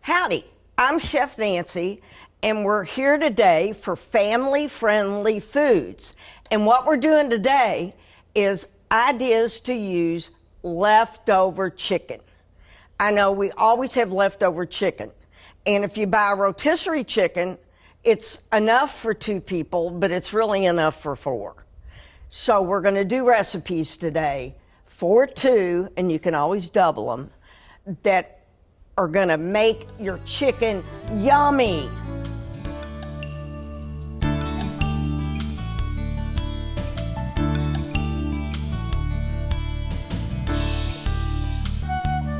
Howdy, I'm Chef Nancy, and we're here today for family-friendly foods. And what we're doing today is ideas to use leftover chicken. I know we always have leftover chicken. And if you buy a rotisserie chicken, it's enough for 2 people, but it's really enough for 4. So we're going to do recipes today for 2, and you can always double them, that are going to make your chicken yummy.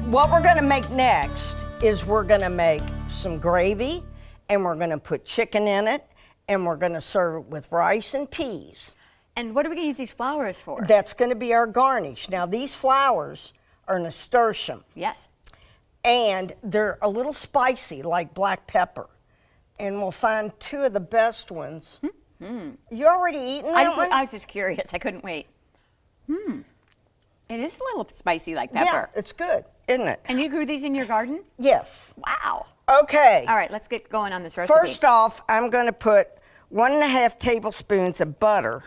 What we're going to make next is we're going to make some gravy, and we're going to put chicken in it, and we're going to serve it with rice and peas. And what are we going to use these flowers for? That's going to be our garnish. Now, these flowers are nasturtium. Yes. And they're a little spicy, like black pepper. And we'll find 2 of the best ones. You already eaten that one? I was just curious. I couldn't wait. It is a little spicy like pepper. Yeah, it's good, isn't it? And you grew these in your garden? Yes. Wow. Okay. All right, let's get going on this recipe. First off, I'm going to put 1.5 tablespoons of butter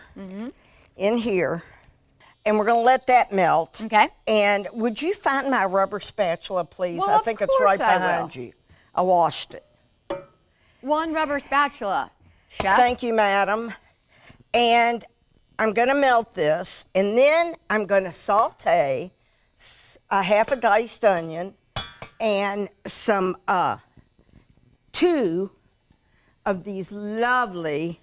in here. And we're going to let that melt. Okay. And would you find my rubber spatula, please? Well, I think it's right I behind will. you. I washed it. 1 rubber spatula. Chef? Thank you, madam. And I'm going to melt this, and then I'm going to saute a half a diced onion and some 2 of these lovely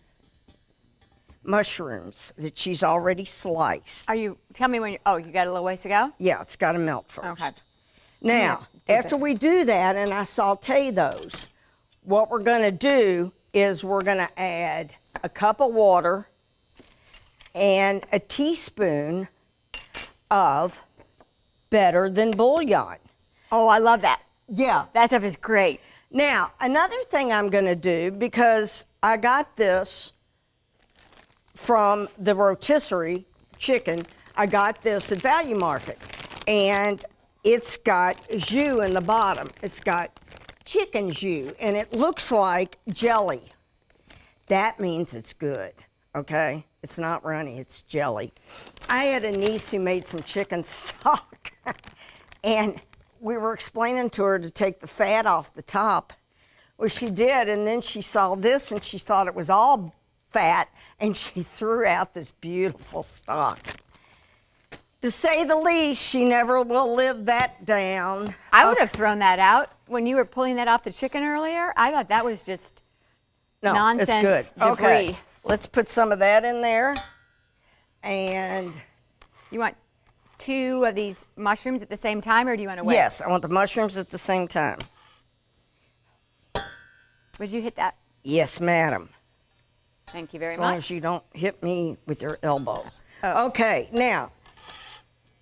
mushrooms that she's already sliced. Tell me when you got a little ways to go? Yeah, it's got to melt first. Okay. Now, after we do that and I saute those, what we're going to do is we're going to add a cup of water and a teaspoon of better than bouillon. Oh, I love that. Yeah. That stuff is great. Now, another thing I'm going to do, because I got this from the rotisserie chicken, I got this at Value Market, and it's got jus in the bottom. It's got chicken jus, and it looks like jelly. That means it's good, okay? It's not runny, it's jelly. I had a niece who made some chicken stock, and we were explaining to her to take the fat off the top. Well, she did, and then she saw this, and she thought it was all fat, and she threw out this beautiful stock. To say the least, she never will live that down. I would have thrown that out when you were pulling that off the chicken earlier. I thought that was just nonsense. It's good. Debris. Okay, let's put some of that in there. And you want 2 of these mushrooms at the same time, or do you want to wait? Yes, I want the mushrooms at the same time. Would you hit that? Yes, madam. Thank you very As much. long as you don't hit me with your elbow. Oh. Okay, now,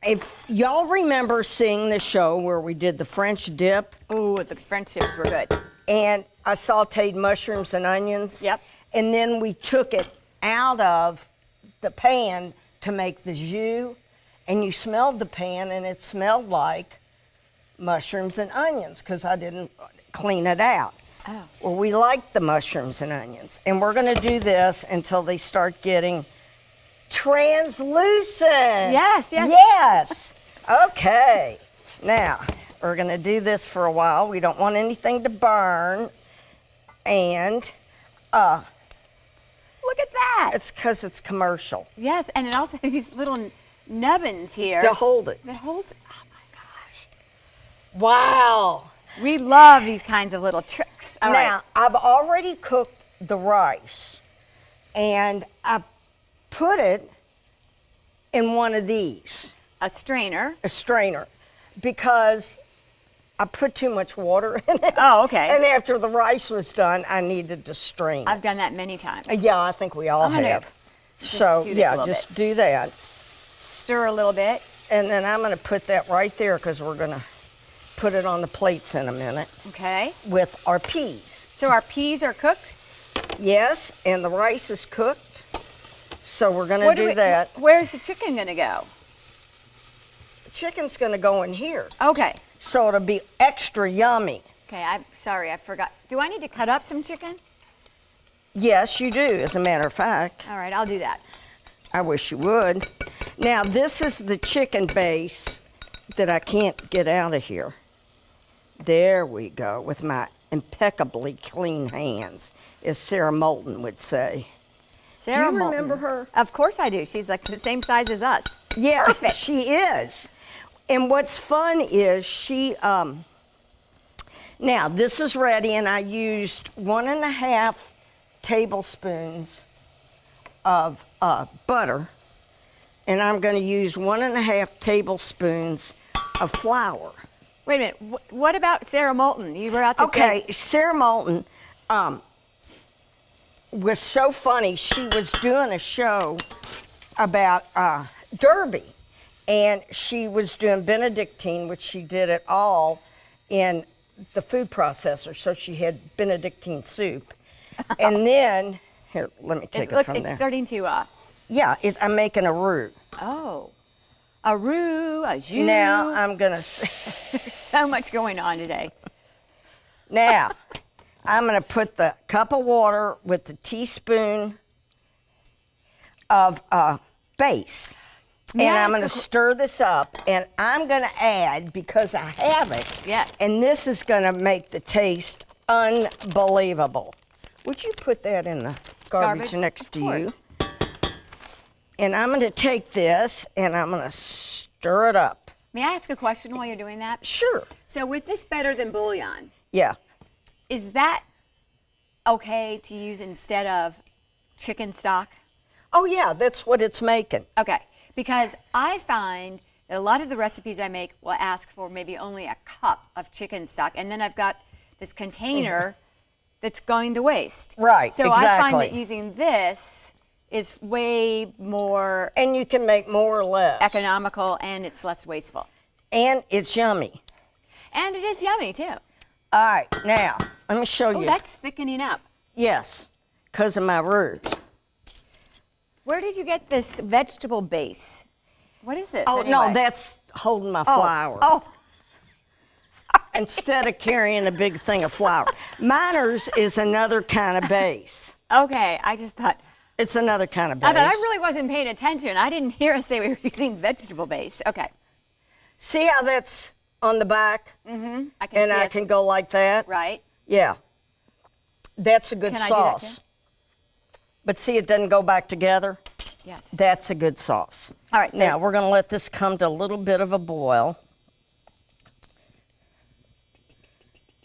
if y'all remember seeing the show where we did the French dip, Ooh, the French chips were good. and I sauteed mushrooms and onions. Yep. And then we took it out of the pan to make the jus, and you smelled the pan, and it smelled like mushrooms and onions because I didn't clean it out. Oh. Well, we like the mushrooms and onions, and we're going to do this until they start getting translucent. Yes, yes. Yes. Okay. Now, we're going to do this for a while. We don't want anything to burn. And Look at that. it's because it's commercial. Yes, and it also has these little nubbins here. To hold it. That holds. Oh my gosh. Wow. We love these kinds of little tricks. All Now, right. I've already cooked the rice, and I put it in one of these, A strainer. a strainer, because I put too much water in it. Oh, okay. And after the rice was done, I needed to strain it. I've done that many times. Yeah, I think we all I'm gonna have. just So, do this a yeah, little just bit. do that. Stir a little bit. And then I'm going to put that right there because we're going to put it on the plates in a minute Okay. with our peas. So our peas are cooked. Yes, and the rice is cooked. So we're going to do that. Where's the chicken going to go? The chicken's going to go in here. Okay. So it'll be extra yummy. Okay, I'm sorry, I forgot. Do I need to cut up some chicken? Yes, you do, as a matter of fact. All right, I'll do that. I wish you would. Now, this is the chicken base that I can't get out of here. There we go, with my impeccably clean hands, as Sarah Moulton would say. Sarah Do you Moulton. remember her? Of course I do. She's like the same size as us. Yeah, Perfect. she is. And what's fun is she, now this is ready, and I used 1.5 tablespoons of butter, and I'm going to use 1.5 tablespoons of flour. Wait a minute. What about Sarah Moulton? You were out to Okay, say. Sarah Moulton was so funny. She was doing a show about Derby, and she was doing Benedictine, which she did it all in the food processor. So she had Benedictine soup, and then here, let me take it from It's there. starting to. Yeah, I'm making a roux. Oh, a roux, a jus. Now I'm gonna. There's so much going on today. Now, I'm going to put the cup of water with the teaspoon of base. May And I I'm going to ask a stir this up, and I'm going to add, because I have it, Yes. and this is going to make the taste unbelievable. Would you put that in the garbage next to you? Of course. And I'm going to take this, and I'm going to stir it up. May I ask a question while you're doing that? Sure. So with this better than bouillon, Yeah. is that okay to use instead of chicken stock? Oh, yeah, that's what it's making. Okay, because I find that a lot of the recipes I make will ask for maybe only a cup of chicken stock, and then I've got this container that's going to waste. Right, So I find exactly. that using this is way more And you can make more or less. economical and it's less wasteful. And it's yummy. And it is yummy too. All right, now, let me show Oh, you. that's thickening up. Yes, because of my roux. Where did you get this vegetable base? What is this? Oh, anyway? no, that's holding my flour. Oh, Instead of carrying a big thing of flour. Miners is another kind of base. okay. I just thought, It's another kind of base. I thought I really wasn't paying attention. I didn't hear us say we were using vegetable base. Okay. See how that's on the back? I can And see I it. can go like that? Right. Yeah. That's a good Can I do that sauce. too? But see, it doesn't go back together? Yes. That's a good sauce. All right, so Now, it's- we're going to let this come to a little bit of a boil.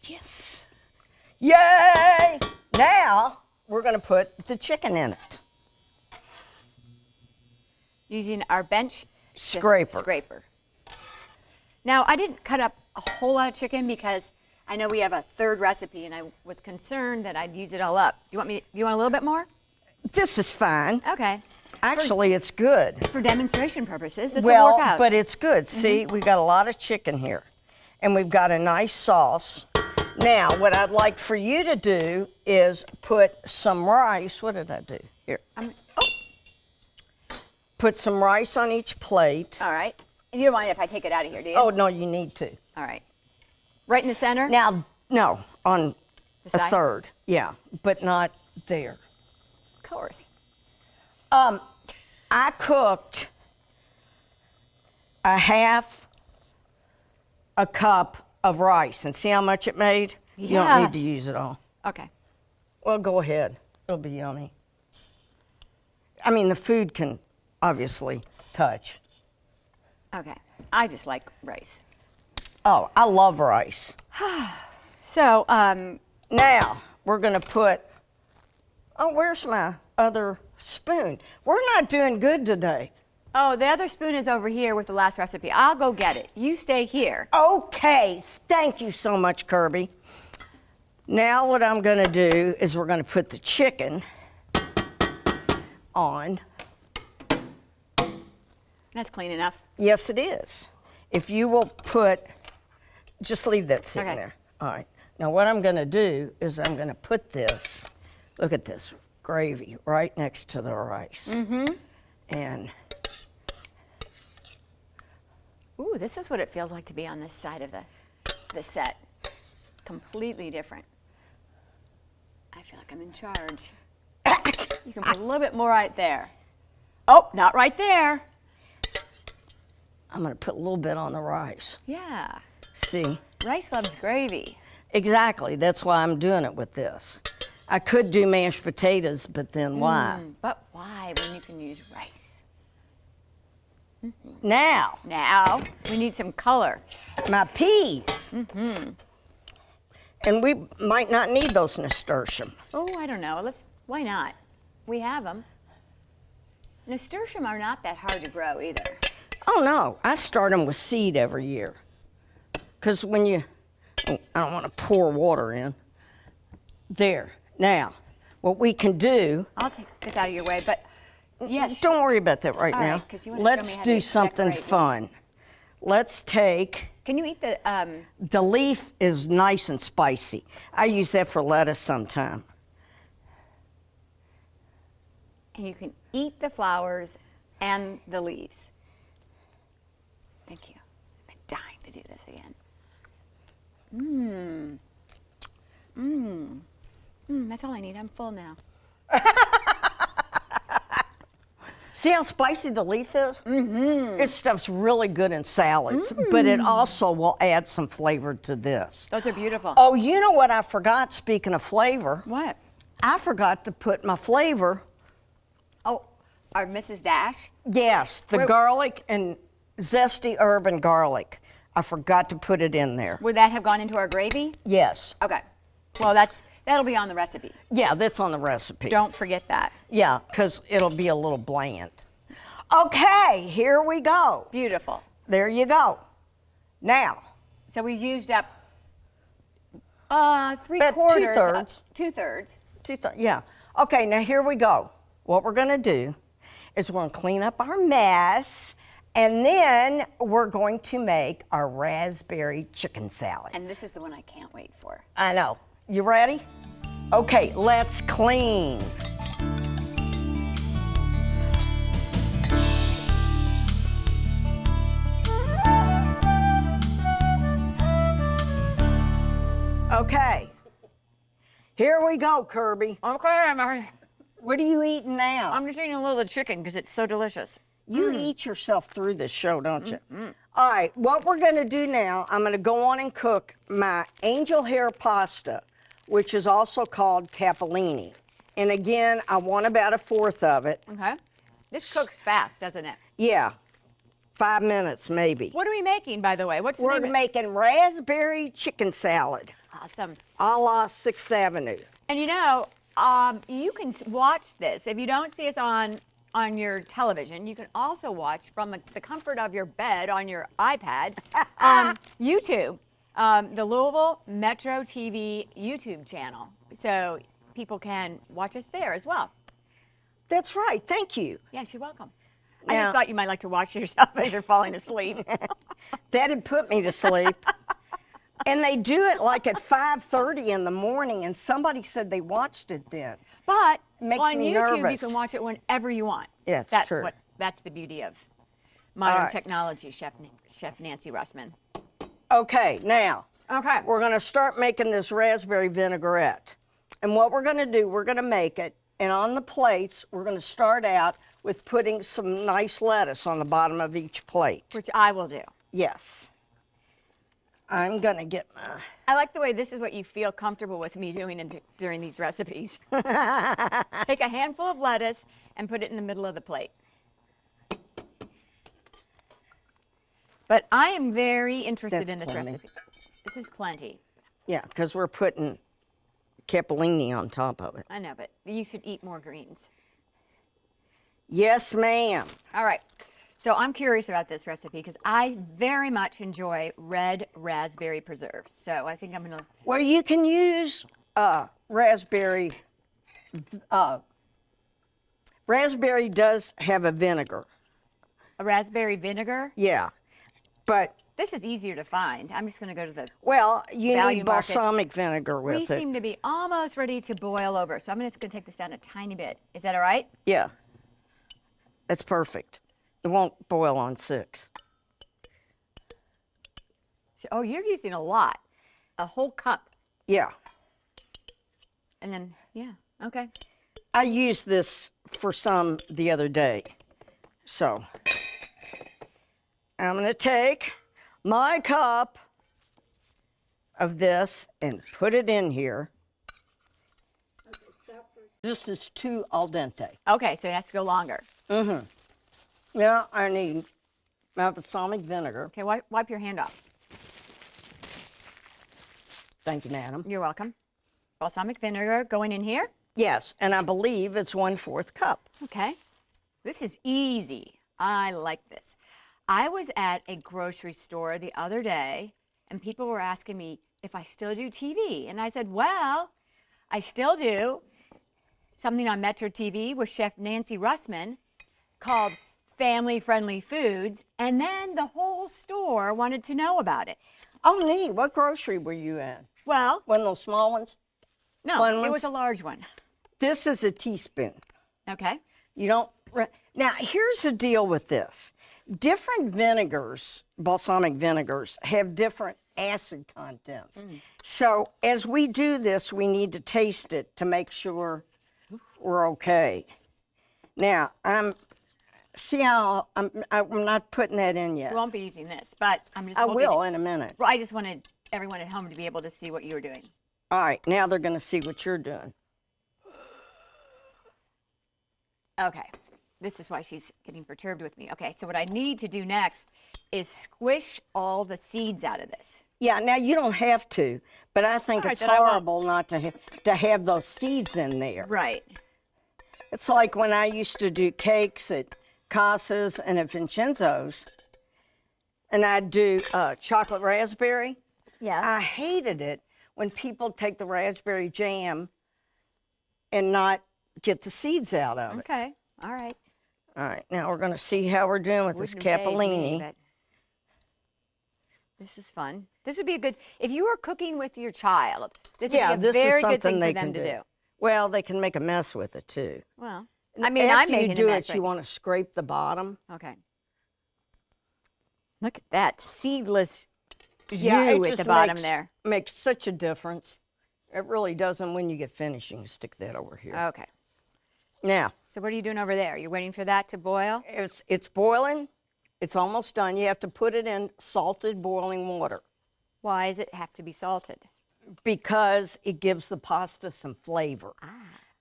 Yes. Yay! Now, we're going to put the chicken in it. Using our bench Scraper. Now, I didn't cut up a whole lot of chicken because I know we have a third recipe, and I was concerned that I'd use it all up. Do you want a little bit more? This is fine. Okay. Actually, it's good. For demonstration purposes, this will Well, work out. but it's good. See, we've got a lot of chicken here, and we've got a nice sauce. Now, what I'd like for you to do is put some rice. What did I do? Here. Put some rice on each plate. All right. And you don't mind if I take it out of here, do you? Oh, no, you need to. All right. Right in the center? Now, no, on The a side? third. Yeah, but not there. Of course. I cooked a half a cup of rice, and see how much it made? You don't Yes. need to use it all. Okay. Well, go ahead. It'll be yummy. I mean, the food can obviously touch. Okay. I just like rice. Oh, I love rice. So, Now, we're going to put, oh, where's my other spoon? We're not doing good today. oh, the other spoon is over here with the last recipe. I'll go get it. You stay here. Okay, thank you so much, Kirby. Now what I'm going to do is we're going to put the chicken on. That's clean enough. Yes, it is. If you will put, just leave that sitting Okay. there. All right. Now what I'm going to do is I'm going to put this, look at this, gravy right next to the rice. Mm-hmm. And Ooh, this is what it feels like to be on this side of the set. completely different. I feel like I'm in charge. You can put a little bit more right there. Oh, not right there. I'm going to put a little bit on the rice. Yeah. See? Rice loves gravy. Exactly. That's why I'm doing it with this. I could do mashed potatoes, but then why? But why when you can use rice? Now, Now, we need some color. my peas. And we might not need those nasturtium. Oh, I don't know. Why not? We have them. Nasturtium are not that hard to grow either. Oh, no. I start them with seed every year. Because when you, I don't want to pour water in. There. Now, what we can do. I'll take this out of your way, but yes. Don't worry about that right All now. right, 'cause you wanna show me Let's how do to something decorate. fun. Let's take. Can you eat The leaf is nice and spicy. I use that for lettuce sometime. and you can eat the flowers and the leaves. Thank you. I'm dying to do this again. That's all I need. I'm full now. See how spicy the leaf is? This stuff's really good in salads, but it also will add some flavor to this. Those are beautiful. Oh, you know what I forgot, speaking of flavor? What? I forgot to put my flavor. Oh, our Mrs. Dash? Yes, the Wait. garlic and zesty herb and garlic. I forgot to put it in there. Would that have gone into our gravy? Yes. Okay. Well, that'll be on the recipe. Yeah, that's on the recipe. Don't forget that. Yeah, because it'll be a little bland. Okay, here we go. Beautiful. There you go. Now, So we used up three About quarters. two-thirds. 2/3. yeah. Okay, now here we go. What we're going to do is we're going to clean up our mess, and then we're going to make our raspberry chicken salad. And this is the one I can't wait for. I know. You ready? Okay, let's clean. Okay. Here we go, Kirby. Okay, Mary. What are you eating now? I'm just eating a little of the chicken because it's so delicious. You eat yourself through this show, don't you? All right, what we're going to do now, I'm going to go on and cook my angel hair pasta, which is also called capellini. And again, I want about 1/4 of it. Okay. This cooks fast, doesn't it? Yeah, 5 minutes maybe. What are we making, by the way? What's the We're name of it? making raspberry chicken salad, Awesome. a la 6th Avenue. And you know, you can watch this. If you don't see us on your television, you can also watch from the comfort of your bed on your iPad on YouTube, the Louisville Metro TV YouTube channel. So people can watch us there as well. That's right, thank you. Yes, you're welcome. I Now- just thought you might like to watch yourself as you're falling asleep. That'd put me to sleep. And they do it like at 5:30 in the morning, and somebody said they watched it then. But Makes on me YouTube, nervous. you can watch it whenever you want. Yeah, it's that's true. That's the beauty of modern right. technology, Chef Nancy Russman. Okay, now, Okay. we're going to start making this raspberry vinaigrette. And what we're going to do, we're going to make it, and on the plates, we're going to start out with putting some nice lettuce on the bottom of each plate. Which I will do. Yes. I'm going to get my... I like the way this is what you feel comfortable with me doing during these recipes. Take a handful of lettuce and put it in the middle of the plate. But I am very interested That's in this plenty. recipe. This is plenty. Yeah, because we're putting capellini on top of it. I know, but you should eat more greens. Yes, ma'am. All right. So I'm curious about this recipe because I very much enjoy red raspberry preserves. So I think I'm going to... Well, you can use raspberry. Raspberry does have a vinegar. A raspberry vinegar? Yeah, but This is easier to find. I'm just going to go to the... well, you Value need market. balsamic vinegar We with it. seem to be almost ready to boil over. So I'm just going to take this down a tiny bit. Is that all right? Yeah, that's perfect. It won't boil on 6. Oh, you're using a lot. A whole cup. Yeah. And then, yeah, okay. I used this for some the other day. So I'm going to take my cup of this and put it in here. This is too al dente. Okay, so it has to go longer. Yeah, I need my balsamic vinegar. Okay, wipe your hand off. Thank you, madam. You're welcome. Balsamic vinegar going in here. Yes, and I believe it's 1/4 cup. Okay. This is easy. I like this. I was at a grocery store the other day, and people were asking me if I still do TV. And I said, well, I still do something on Metro TV with Chef Nancy Russman called Family Friendly Foods. And then the whole store wanted to know about it. Oh, neat. What grocery were you in? Well, One of those small ones? no, Fun it ones? was a large one. This is a teaspoon. Okay. You don't. Now, here's the deal with this. Different vinegars, balsamic vinegars, have different acid contents. So as we do this, we need to taste it to make sure we're okay. Now, see how I'm not putting that in yet. We won't be using this, but I'm just I hoping- will in a minute. Well, I just wanted everyone at home to be able to see what you were doing. All right, now they're going to see what you're doing. Okay. This is why she's getting perturbed with me. Okay, so what I need to do next is squish all the seeds out of this. Yeah, now you don't have to, but I think All right, it's then I won't. horrible not to have those seeds in there. Right. It's like when I used to do cakes at Casa's and at Vincenzo's, and I'd do chocolate raspberry. Yes. I hated it when people take the raspberry jam and not get the seeds out of it. Okay. All right. All right, now we're going to see how we're doing with this Wouldn't amaze me, capellini. but this is fun. This would be a good, if you were cooking with your child, this would Yeah, be a this very is good something thing for they them can to do. Well, they can make a mess with it too. Well, I mean, I'm After making you do a mess. it, you want to scrape the bottom. Okay. Look at that seedless jus Yeah, it at just the bottom makes, there. makes such a difference. It really doesn't when you get finished. You can stick that over here. Okay. Now, So what are you doing over there? You're waiting for that to boil? it's boiling. It's almost done. You have to put it in salted boiling water Why does it have to be salted? because it gives the pasta some flavor.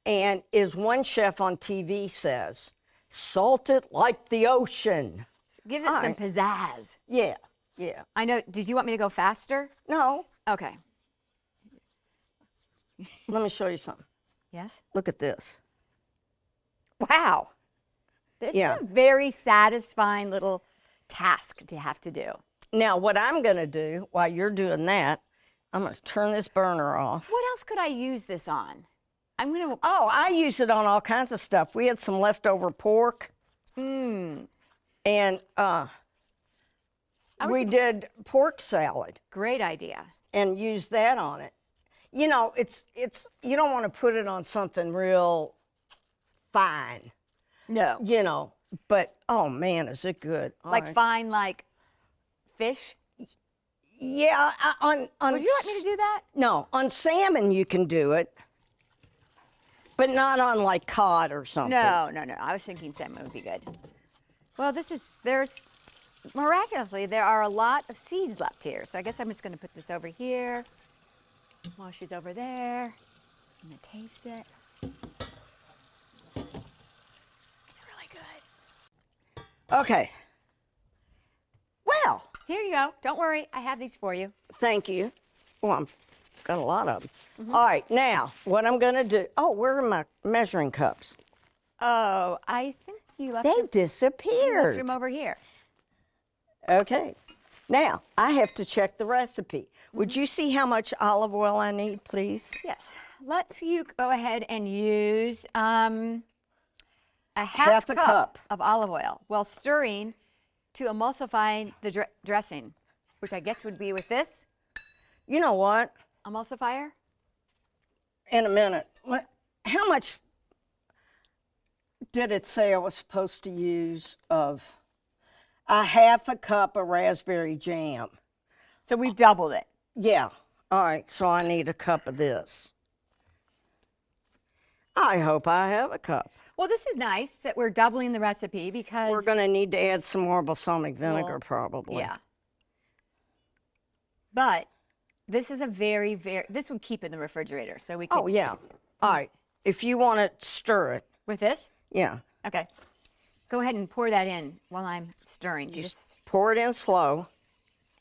And as one chef on TV says, salt it like the ocean. Gives it All some right. pizzazz. Yeah, yeah. I know. Did you want me to go faster? No, Okay. let me show you something. Yes. Look at this. Wow. This Yeah. is a very satisfying little task to have to do. Now, what I'm going to do while you're doing that, I'm going to turn this burner off. What else could I use this on? I'm going to. Oh, I use it on all kinds of stuff. We had some leftover pork, and we did pork salad Great idea. and used that on it. You know, it's you don't want to put it on something real fine, No. you know, but oh man, is it good. All Like right. fine, like fish. Yeah, on Would you like me to do that? No, on salmon you can do it, but not on like cod or something. No. I was thinking salmon would be good. Well, miraculously, there are a lot of seeds left here. So I guess I'm just going to put this over here while she's over there. I'm going to taste it. It's really good. Okay. Well, Here you go. Don't worry. I have these for you. thank you. Well, I've got a lot of them. All right, now what I'm going to do. Oh, where are my measuring cups? Oh, I think you left They them, you left disappeared. them over here. Okay. Now, I have to check the recipe. Would you see how much olive oil I need, please? Yes. Let's you go ahead and use a half Half a cup. of olive oil while stirring to emulsify the dressing, which I guess would be with this You know what? emulsifier. In a minute. How much did it say I was supposed to use of a half a cup of raspberry jam? So we've doubled it. Yeah. All right, so I need a cup of this. I hope I have a cup. Well, this is nice that we're doubling the recipe because We're going to need to add some more balsamic vinegar, Well, probably. yeah. But this is a very, this would keep in the refrigerator. So we can, Oh, yeah. All right. If you want to stir it, with this? yeah. Okay. Go ahead and pour that in while I'm stirring. Just pour it in slow.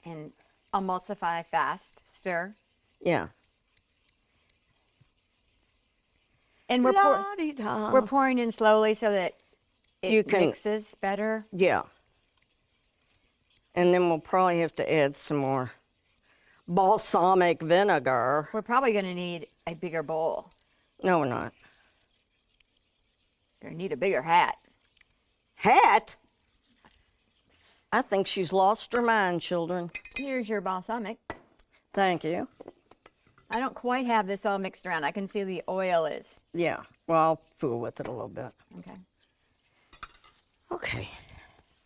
And emulsify fast. Stir. Yeah. And we're pouring in slowly so that it mixes better. Yeah. And then we'll probably have to add some more balsamic vinegar. We're probably going to need a bigger bowl. No, we're not. You're going to need a bigger hat. Hat? I think she's lost her mind, children. Here's your balsamic. Thank you. I don't quite have this all mixed around. I can see the oil is. Yeah. Well, I'll fool with it a little bit. Okay. Okay.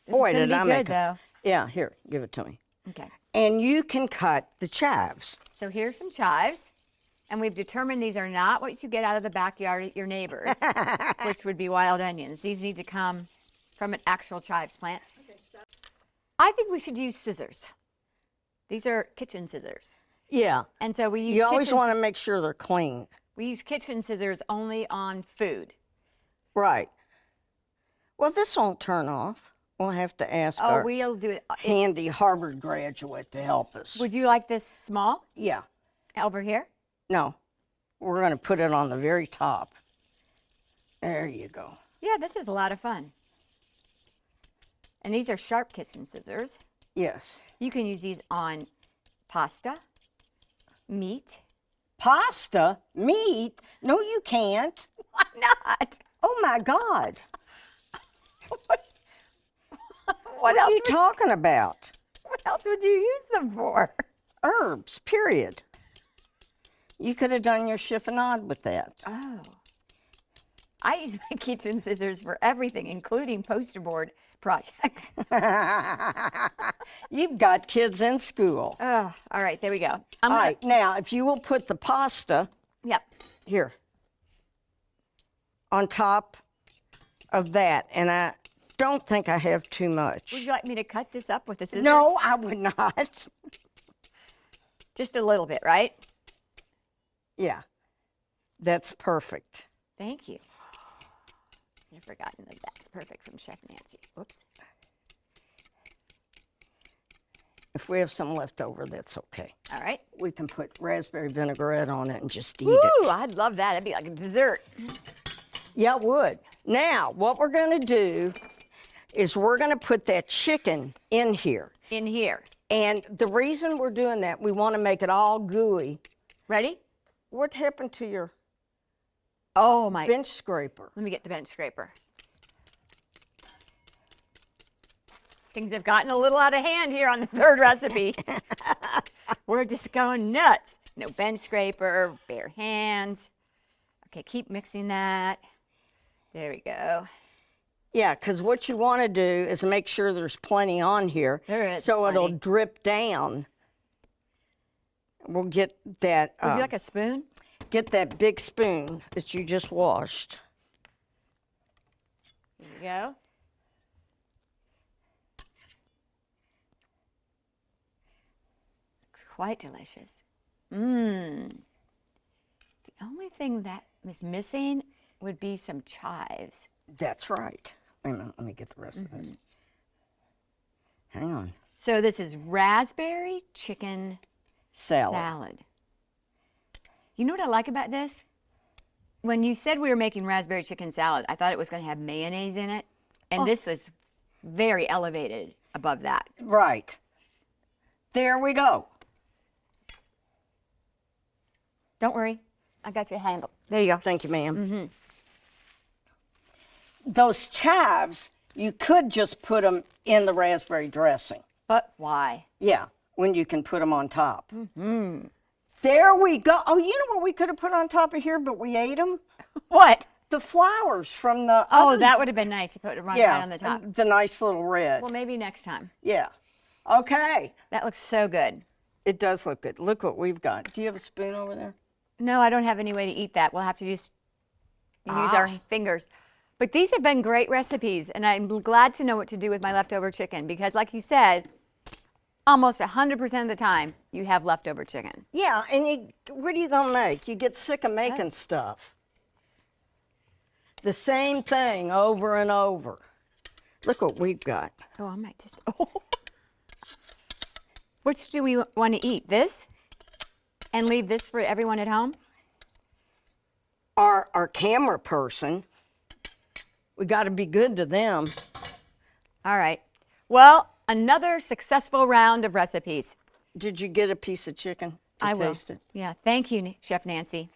This Boy, is gonna did I be make good, though. Yeah, here, give it to me. Okay. And you can cut the chives. So here's some chives. And we've determined these are not what you get out of the backyard at your neighbor's, which would be wild onions. These need to come from an actual chives plant. I think we should use scissors. These are kitchen scissors. Yeah. And so we use You always want to make sure they're clean. We use kitchen scissors only on food. Right. Well, this won't turn off. We'll have to ask Oh, our we'll do it. handy Harvard graduate to help us. Would you like this small Yeah. over here? No. We're going to put it on the very top. There you go. Yeah, this is a lot of fun. And these are sharp kitchen scissors. Yes. You can use these on pasta, meat. Pasta? Meat? No, you can't. Why not? Oh, my God. What What are you talking about? What else would you use them for? Herbs, period. You could have done your chiffonade with that. Oh. I use my kitchen scissors for everything, including poster board projects. You've got kids in school. Oh, all right, there we go. All right, now, if you will put the pasta Yep. here on top of that, and I don't think I have too much. Would you like me to cut this up with the scissors? No, I would not. Just a little bit, right? Yeah, that's perfect. Thank you. I've forgotten that that's perfect from Chef Nancy. Whoops. If we have some left over, that's okay. All right. We can put raspberry vinaigrette on it and just eat Ooh, it. I'd love that. It'd be like a dessert. Yeah, it would. Now, what we're going to do is we're going to put that chicken in here. In here. And the reason we're doing that, we want to make it all gooey. Ready? What happened to your Oh, my. bench scraper? Let me get the bench scraper. Things have gotten a little out of hand here on the third recipe. We're just going nuts. No bench scraper, bare hands. Okay, keep mixing that. There we go. Yeah, because what you want to do is make sure there's plenty on here. There is so it'll plenty. drip down. We'll get that. Would you like a spoon? Get that big spoon that you just washed. There you go. Looks quite delicious. Mmm. The only thing that is missing would be some chives. That's right. Wait a minute, let me get the rest of this. Hang on. So this is raspberry chicken salad. You know what I like about this? When you said we were making raspberry chicken salad, I thought it was going to have mayonnaise in it. And this is very elevated above that. Right. There we go. Don't worry. I got you handled. There you go. Thank you, ma'am. Those chives, you could just put them in the raspberry dressing. But why? Yeah, when you can put them on top. There we go. Oh, you know what we could have put on top of here, but we ate them? What? The flowers from the Oh, other- that would have been nice to put it right on the top. the nice little red. Well, maybe next time. Yeah. Okay. That looks so good. It does look good. Look what we've got. Do you have a spoon over there? No, I don't have any way to eat that. We'll have to just use our fingers. But these have been great recipes, and I'm glad to know what to do with my leftover chicken because, like you said, almost 100% of the time you have leftover chicken. Yeah, and what are you going to make? You get sick of making stuff. The same thing over and over. Look what we've got. Oh, I might just. Oh. Which do we want to eat? This? And leave this for everyone at home? Our camera person, we got to be good to them. All right. Well, another successful round of recipes. Did you get a piece of chicken to taste it? Yeah. Thank you, Chef Nancy.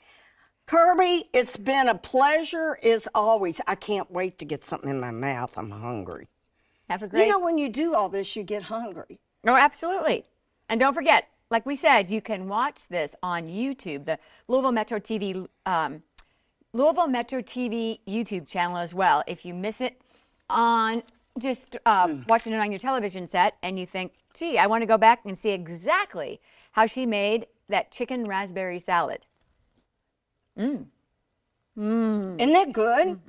Kirby, it's been a pleasure as always. I can't wait to get something in my mouth. I'm hungry. Have a great. You know, when you do all this, you get hungry. Oh, absolutely. And don't forget, like we said, you can watch this on YouTube, the Louisville Metro TV YouTube channel as well. If you miss it on just watching it on your television set and you think, gee, I want to go back and see exactly how she made that chicken raspberry salad. Isn't that good?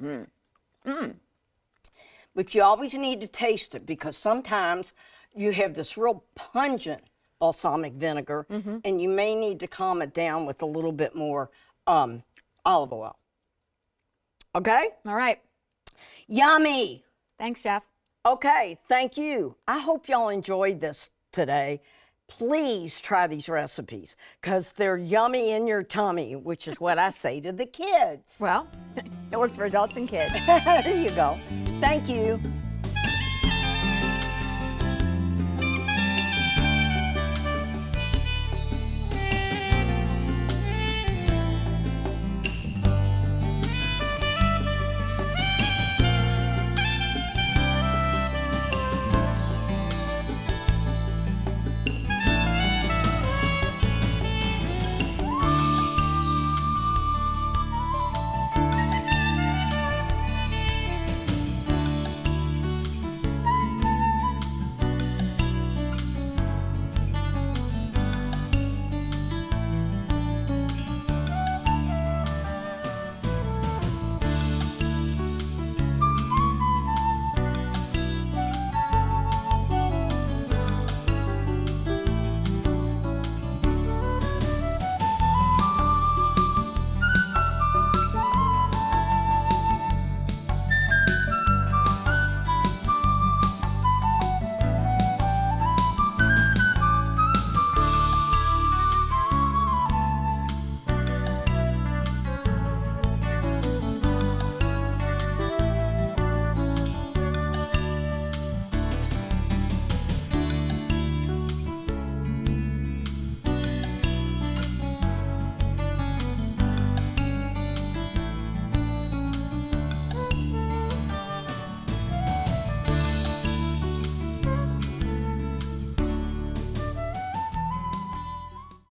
But you always need to taste it because sometimes you have this real pungent balsamic vinegar, and you may need to calm it down with a little bit more olive oil. Okay? All right. Yummy. Thanks, Chef. Okay, thank you. I hope y'all enjoyed this today. Please try these recipes because they're yummy in your tummy, which is what I say to the kids. Well, it works for adults and kids. There you go. Thank you.